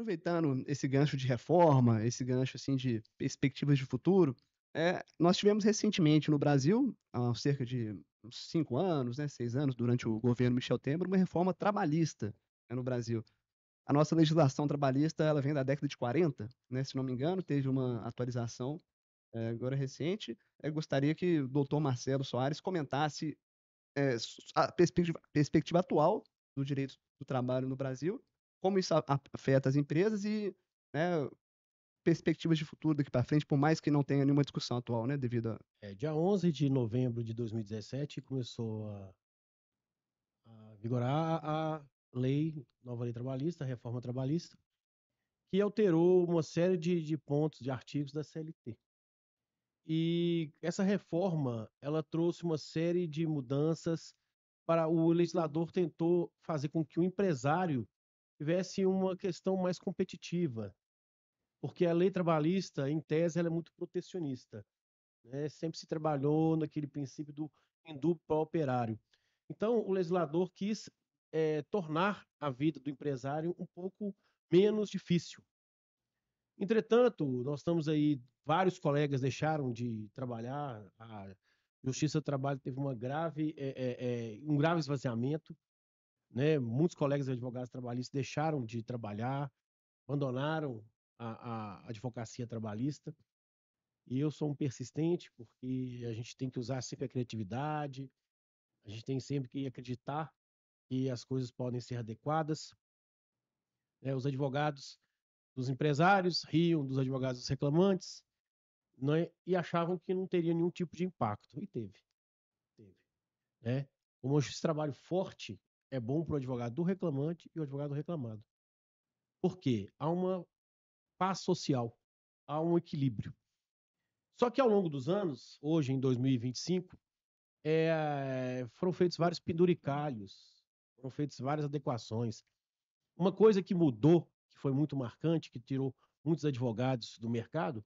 Aproveitando esse gancho de reforma, esse gancho, assim, de perspectivas de futuro, nós tivemos recentemente no Brasil, há cerca de uns 5 anos, né, 6 anos, durante o governo Michel Temer, uma reforma trabalhista, né, no Brasil. A nossa legislação trabalhista, ela vem da década de 40, né, se não me engano, teve uma atualização, agora recente. Gostaria que o doutor Marcelo Soares comentasse, a perspectiva atual do direito do trabalho no Brasil, como isso afeta as empresas e, né, perspectivas de futuro daqui para frente, por mais que não tenha nenhuma discussão atual, né, devido a Dia 11 de novembro de 2017 começou a vigorar a nova lei trabalhista, a reforma trabalhista, que alterou uma série de pontos, de artigos da CLT. E essa reforma, ela trouxe uma série de mudanças para o legislador tentou fazer com que o empresário tivesse uma questão mais competitiva, porque a lei trabalhista, em tese, ela é muito protecionista, né? Sempre se trabalhou naquele princípio do indúbio para o operário. Então, o legislador quis tornar a vida do empresário um pouco menos difícil. Entretanto, nós estamos aí, vários colegas deixaram de trabalhar, a Justiça do Trabalho teve um grave esvaziamento, né? Muitos colegas advogados trabalhistas deixaram de trabalhar, abandonaram a advocacia trabalhista. E eu sou um persistente, porque a gente tem que usar sempre a criatividade, a gente tem sempre que acreditar que as coisas podem ser adequadas, né? Os advogados dos empresários riam dos advogados dos reclamantes, né? E achavam que não teria nenhum tipo de impacto. E teve, né? Uma justiça de trabalho forte é bom para o advogado do reclamante e o advogado do reclamado. Por quê? Há uma paz social, há um equilíbrio. Só que ao longo dos anos, hoje em 2025, foram feitos vários penduricalhos, foram feitas várias adequações. Uma coisa que mudou, que foi muito marcante, que tirou muitos advogados do mercado,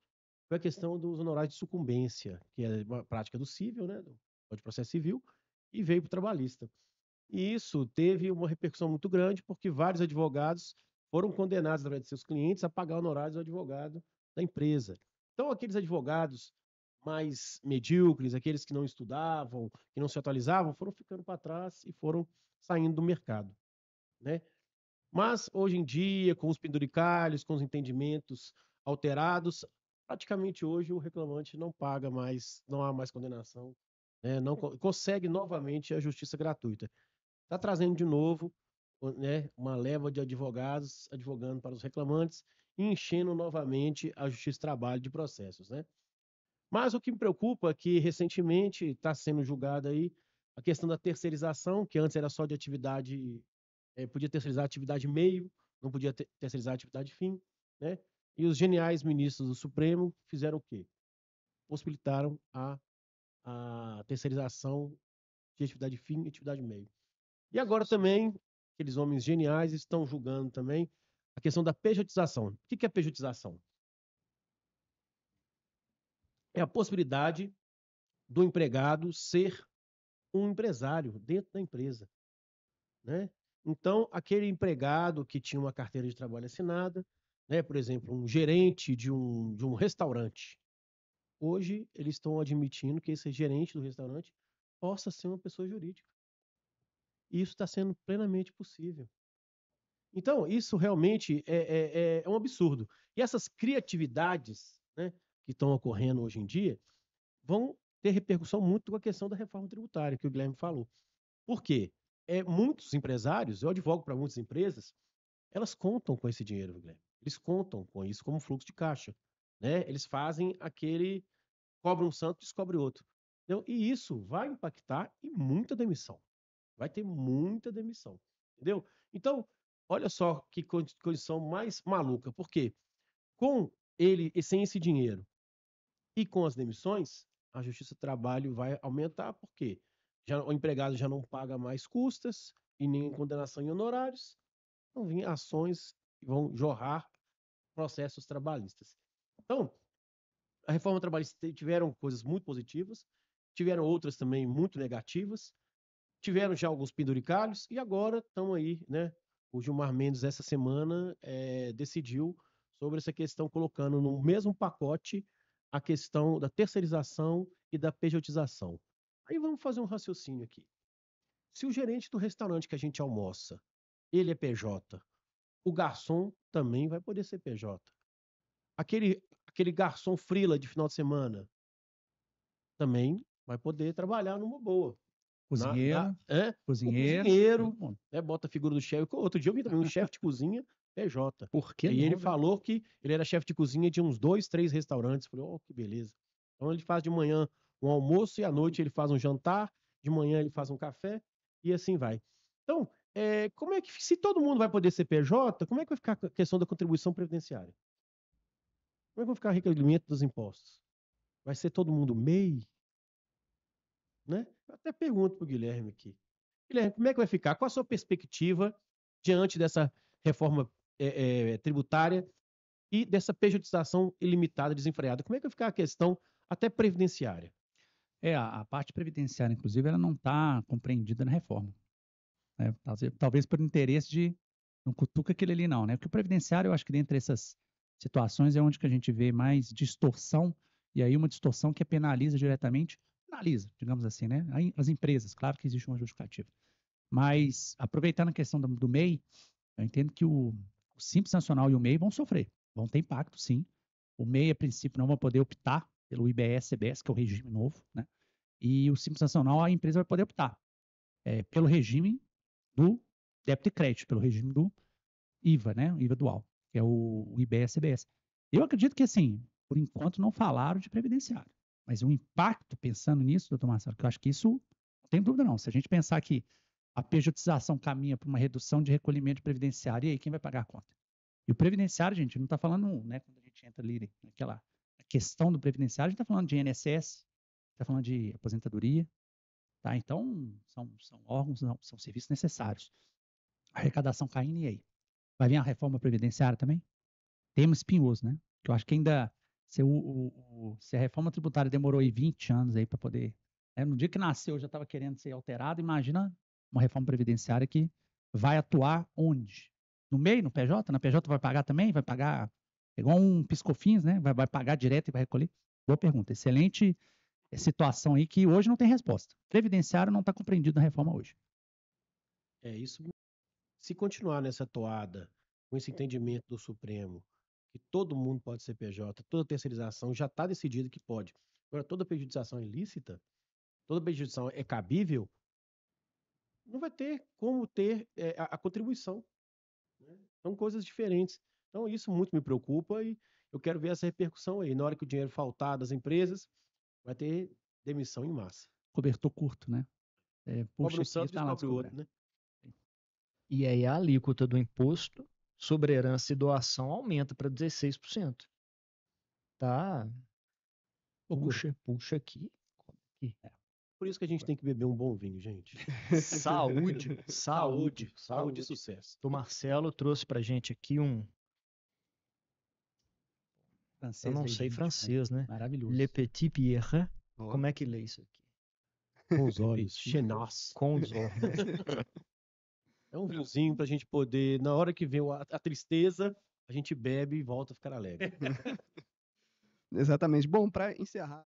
foi a questão dos honorários de sucumbência, que é uma prática do civil, né, do Código de Processo Civil, e veio para o trabalhista. E isso teve uma repercussão muito grande, porque vários advogados foram condenados, através de seus clientes, a pagar honorários do advogado da empresa. Então, aqueles advogados mais medíocres, aqueles que não estudavam, que não se atualizavam, foram ficando para trás e foram saindo do mercado, né? Mas, hoje em dia, com os penduricalhos, com os entendimentos alterados, praticamente hoje o reclamante não paga mais, não há mais condenação, né? Não consegue novamente a justiça gratuita. Está trazendo de novo, né, uma leva de advogados advogando para os reclamantes e enchendo novamente a Justiça do Trabalho de processos, né? Mas o que me preocupa é que recentemente está sendo julgada aí a questão da terceirização, que antes era só de atividade, podia terceirizar a atividade meio, não podia terceirizar a atividade fim, né? E os geniais ministros do Supremo fizeram o quê? Possibilitaram a terceirização de atividade fim e atividade meio. E agora também, aqueles homens geniais estão julgando também a questão da pejotização. O que é pejotização? É a possibilidade do empregado ser um empresário dentro da empresa, né? Então, aquele empregado que tinha uma carteira de trabalho assinada, né, por exemplo, um gerente de um restaurante, hoje eles estão admitindo que esse gerente do restaurante possa ser uma pessoa jurídica. E isso está sendo plenamente possível. Então, isso realmente é um absurdo. E essas criatividades, né, que estão ocorrendo hoje em dia vão ter repercussão muito com a questão da reforma tributária, que o Guilherme falou. Por quê? Muitos empresários, eu advogo para muitas empresas, elas contam com esse dinheiro, Guilherme. Eles contam com isso como fluxo de caixa, né? Eles fazem aquele cobra um santo, descobre outro. Entendeu? E isso vai impactar em muita demissão. Vai ter muita demissão, entendeu? Então, olha só que condição mais maluca, porque com ele, e sem esse dinheiro e com as demissões, a Justiça do Trabalho vai aumentar, porque o empregado já não paga mais custas e nem condenação em honorários, vão vir ações e vão jorrar processos trabalhistas. Então, a reforma trabalhista tiveram coisas muito positivas, tiveram outras também muito negativas, tiveram já alguns penduricalhos e agora estão aí, né? o Gilmar Mendes, essa semana, decidiu sobre essa questão, colocando no mesmo pacote a questão da terceirização e da pejotização. Aí vamos fazer um raciocínio aqui. Se o gerente do restaurante que a gente almoça, ele é PJ, o garçom também vai poder ser PJ. Aquele garçom frila de final de semana também vai poder trabalhar numa boa. Cozinheiro, O cozinheiro, cozinheiro, bota a figura do chefe. Outro dia eu vi também um chefe de cozinha PJ. Por que E não, ele velho? falou que ele era chefe de cozinha de uns 2, 3 restaurantes. Falei, que beleza. Então ele faz de manhã um almoço e à noite ele faz um jantar, de manhã ele faz um café e assim vai. Então, como é que, se todo mundo vai poder ser PJ, como é que vai ficar a questão da contribuição previdenciária? Como é que vai ficar o recolhimento dos impostos? Vai ser todo mundo MEI? Né? Eu até pergunto para o Guilherme aqui. Guilherme, como é que vai ficar? Qual a sua perspectiva diante dessa reforma tributária e dessa pejotização ilimitada, desenfreada? Como é que vai ficar a questão até previdenciária? A parte previdenciária, inclusive, ela não está compreendida na reforma. Né? Talvez por interesse de não cutuca aquele ali não, né? Porque o previdenciário, eu acho que dentre essas situações é onde que a gente vê mais distorção, e aí uma distorção que penaliza diretamente, digamos assim, né? Aí, as empresas, claro que existe uma justificativa. Mas, aproveitando a questão do MEI, eu entendo que o Simples Nacional e o MEI vão sofrer, vão ter impacto, sim. O MEI, a princípio, não vai poder optar pelo IBS-CBS, que é o regime novo, né? E o Simples Nacional, a empresa vai poder optar pelo regime do débito e crédito, pelo regime do IVA, né? O IVA dual, que é o IBS-CBS. Eu acredito que, assim, por enquanto não falaram de previdenciário, mas o impacto, pensando nisso, doutor Marcelo, que eu acho que isso, não tem dúvida não, se a gente pensar que a pejotização caminha para uma redução de recolhimento previdenciário, e aí quem vai pagar a conta? E o previdenciário, gente, não está falando, né, quando a gente entra ali naquela questão do previdenciário, a gente está falando de INSS, está falando de aposentadoria, tá? Então, são órgãos, são serviços necessários. A arrecadação caindo, e aí? Vai vir a reforma previdenciária também? Tema espinhoso, né? Que eu acho que ainda, se a reforma tributária demorou aí 20 anos aí para poder, né? No dia que nasceu já estava querendo ser alterado, imagina uma reforma previdenciária que vai atuar onde? No meio, no PJ? Na PJ vai pagar também? Vai pagar igual um piscofins, né? Vai pagar direto e vai recolher? Boa pergunta. Excelente situação aí que hoje não tem resposta. Previdenciário não está compreendido na reforma hoje. Isso. Se continuar nessa toada, com esse entendimento do Supremo, que todo mundo pode ser PJ, toda terceirização já está decidido que pode. Agora, toda pejotização é ilícita, toda pejotização é cabível, não vai ter como ter a contribuição. Né? São coisas diferentes. Então, isso muito me preocupa e eu quero ver essa repercussão aí. Na hora que o dinheiro faltar das empresas, vai ter demissão em massa. Cobertor curto, né? Cobre um santo, descobre o outro, né? E aí a alíquota do imposto sobre herança e doação aumenta para 16%. Tá? Puxa aqui. Por isso que a gente tem que beber um bom vinho, gente. Saúde. Saúde e sucesso. O Marcelo trouxe pra gente aqui um... Francês, eu não sei francês, né? Maravilhoso. Le Petit Pierre. Como é que lê isso aqui? Com os olhos. Chenas. Com os olhos. É um vinhozinho pra gente poder, na hora que vem a tristeza, a gente bebe e volta a ficar alegre. Exatamente. Bom, para encerrar